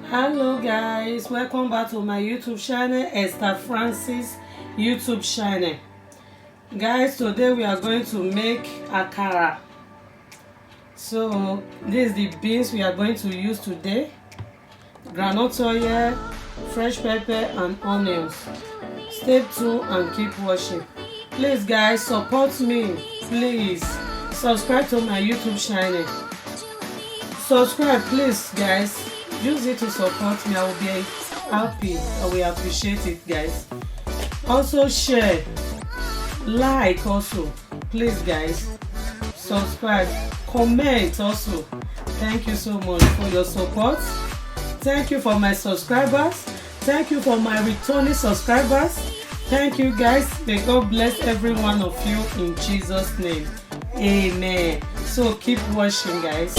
Hello guys, welcome back to my YouTube channel, Esther Francis YouTube channel. Guys, today we are going to make akara. So this is the beans we are going to use today: groundnut oil, fresh pepper and onions. Stay tuned and keep watching. Please guys, support me. Please subscribe to my YouTube channel. Subscribe please guys. Use it to support me. I will be happy. I will appreciate it guys. Also share, like also. Please guys, subscribe, comment also. Thank you so much for your support. Thank you for my subscribers. Thank you for my returning subscribers. Thank you guys. May God bless every one of you in Jesus' name. Amen. So keep watching guys.